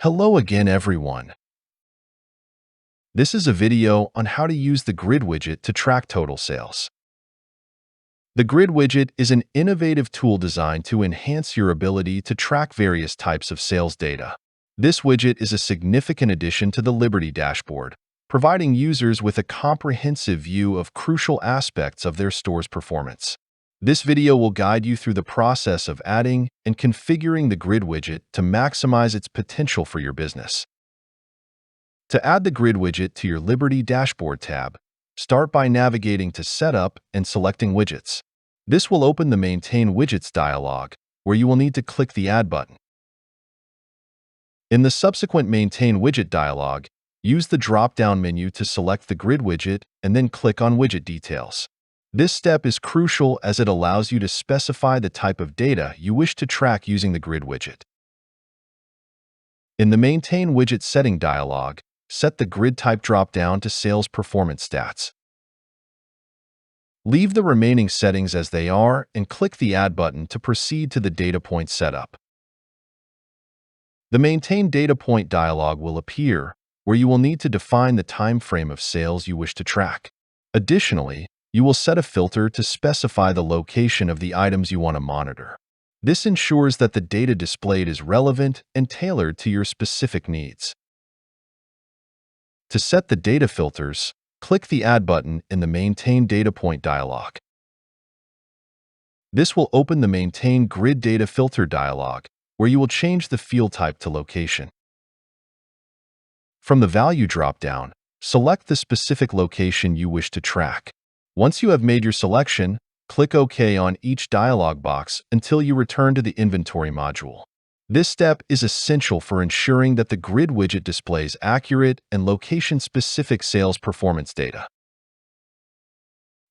Hello again, everyone. This is a video on how to use the Grid Widget to track total sales. The Grid Widget is an innovative tool designed to enhance your ability to track various types of sales data. This widget is a significant addition to the Liberty dashboard, providing users with a comprehensive view of crucial aspects of their store's performance. This video will guide you through the process of adding and configuring the Grid Widget to maximize its potential for your business. To add the Grid Widget to your Liberty Dashboard tab, start by navigating to Setup and selecting Widgets. This will open the Maintain Widgets dialog, where you will need to click the Add button. In the subsequent Maintain Widget dialog, use the drop-down menu to select the Grid Widget and then click on Widget Details. This step is crucial as it allows you to specify the type of data you wish to track using the Grid Widget. In the Maintain Widget Setting dialog, set the grid type drop-down to Sales Performance Stats. Leave the remaining settings as they are and click the Add button to proceed to the data point setup. The Maintain Data Point dialog will appear, where you will need to define the time frame of sales you wish to track. Additionally, you will set a filter to specify the location of the items you want to monitor. This ensures that the data displayed is relevant and tailored to your specific needs. To set the data filters, click the Add button in the Maintain Data Point dialog. This will open the Maintain Grid Data Filter dialog, where you will change the field type to location. From the Value drop-down, select the specific location you wish to track. Once you have made your selection, click OK on each dialog box until you return to the Inventory module. This step is essential for ensuring that the Grid Widget displays accurate and location-specific sales performance data.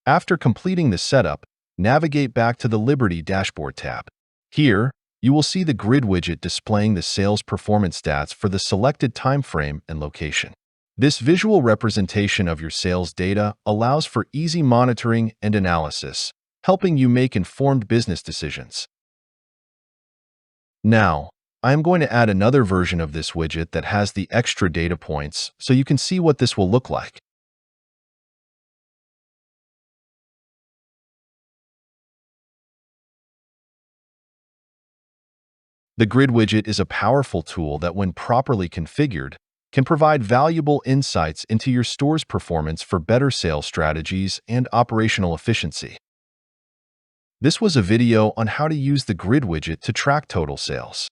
After completing the setup, navigate back to the Liberty Dashboard tab. Here, you will see the Grid Widget displaying the sales performance stats for the selected time frame and location. This visual representation of your sales data allows for easy monitoring and analysis, helping you make informed business decisions. Now, I am going to add another version of this widget that has the extra data points so you can see what this will look like. The Grid Widget is a powerful tool that, when properly configured, can provide valuable insights into your store's performance for better sales strategies and operational efficiency. This was a video on how to use the Grid Widget to track total sales.